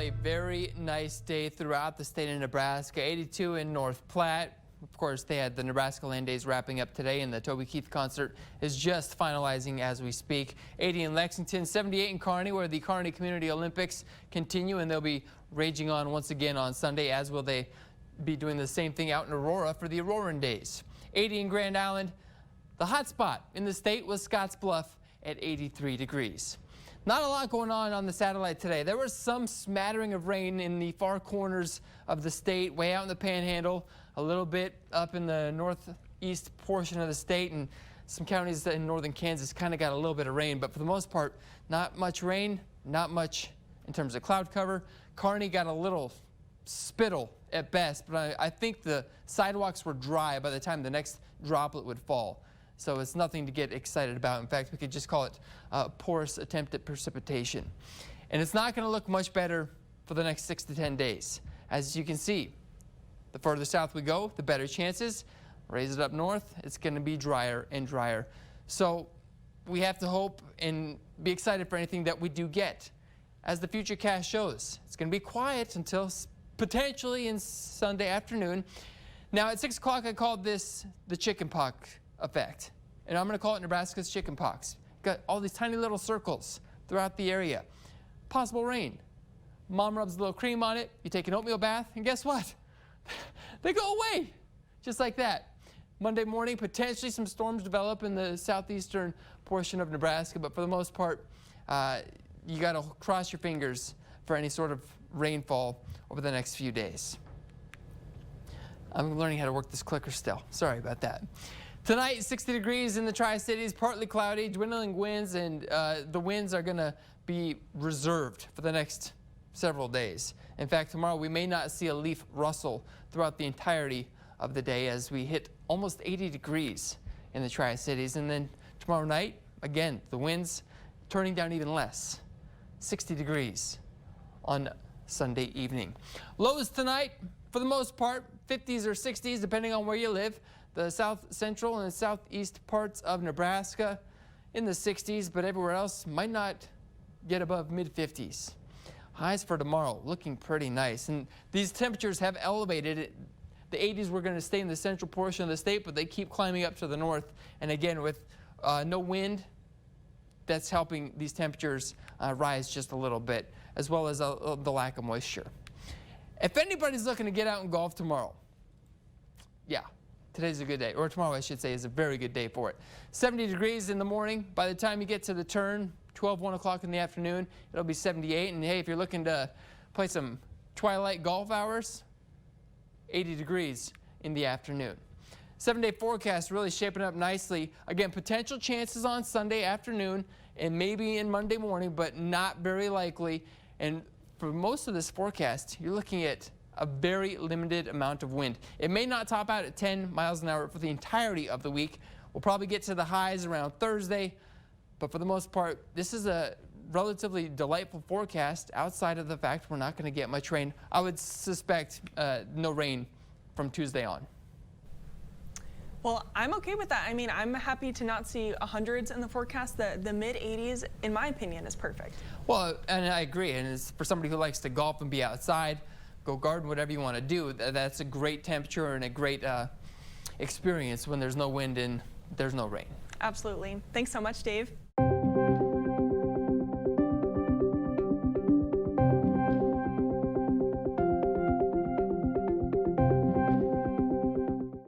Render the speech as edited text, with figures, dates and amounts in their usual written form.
a very nice day throughout the state of Nebraska. 82 in North Platte. Of course, they had the Nebraska Land Days wrapping up today, and the Toby Keith concert is just finalizing as we speak. 80 in Lexington, 78 in Kearney, where the Kearney Community Olympics continue, and they'll be raging on once again on Sunday, as will they be doing the same thing out in Aurora for the Auroran Days. 80 in Grand Island. The hot spot in the state was Scottsbluff at 83 degrees. Not a lot going on the satellite today. There was some smattering of rain in the far corners of the state, way out in the Panhandle, a little bit up in the northeast portion of the state, and some counties in northern Kansas kind of got a little bit of rain, but for the most part, not much rain, not much in terms of cloud cover. Kearney got a little spittle at best, but I think the sidewalks were dry by the time the next droplet would fall. So it's nothing to get excited about. In fact, we could just call it a porous attempt at precipitation. And it's not going to look much better for the next 6 to 10 days. As you can see, the further south we go, the better chances. Raise it up north, it's going to be drier and drier. So we have to hope and be excited for anything that we do get. As the futurecast shows, it's going to be quiet until potentially in Sunday afternoon. Now at 6 o'clock, I called this the chickenpox effect, and I'm going to call it Nebraska's chickenpox. Got all these tiny little circles throughout the area. Possible rain. Mom rubs a little cream on it, you take an oatmeal bath, and guess what? They go away, just like that. Monday morning, potentially some storms develop in the southeastern portion of Nebraska, but for the most part, you got to cross your fingers for any sort of rainfall over the next few days. I'm learning how to work this clicker still. Sorry about that. Tonight, 60 degrees in the Tri-Cities, partly cloudy, dwindling winds, and the winds are going to be reserved for the next several days. In fact, tomorrow we may not see a leaf rustle throughout the entirety of the day as we hit almost 80 degrees in the Tri-Cities. And then tomorrow night, again, the winds turning down even less, 60 degrees on Sunday evening. Lows tonight, for the most part, 50s or 60s, depending on where you live. The south central and southeast parts of Nebraska in the 60s, but everywhere else might not get above mid-50s. Highs for tomorrow looking pretty nice, and these temperatures have elevated. The 80s were going to stay in the central portion of the state, but they keep climbing up to the north, and again with no wind, that's helping these temperatures rise just a little bit, as well as the lack of moisture. If anybody's looking to get out and golf tomorrow, yeah, today's a good day, or tomorrow I should say is a very good day for it. 70 degrees in the morning. By the time you get to the turn, 1 o'clock in the afternoon, it'll be 78. And hey, if you're looking to play some twilight golf hours, 80 degrees in the afternoon. 7-day forecast really shaping up nicely. Again, potential chances on Sunday afternoon and maybe in Monday morning, but not very likely. And for most of this forecast, you're looking at a very limited amount of wind. It may not top out at 10 miles an hour for the entirety of the week. We'll probably get to the highs around Thursday, but for the most part, this is a relatively delightful forecast outside of the fact we're not going to get much rain. I would suspect no rain from Tuesday on. Well, I'm okay with that. I mean, I'm happy to not see hundreds in the forecast. The mid-80s, in my opinion, is perfect. Well, and I agree. And it's for somebody who likes to golf and be outside, go garden, whatever you want to do, that's a great temperature and a great experience when there's no wind and there's no rain. Absolutely. Thanks so much, Dave.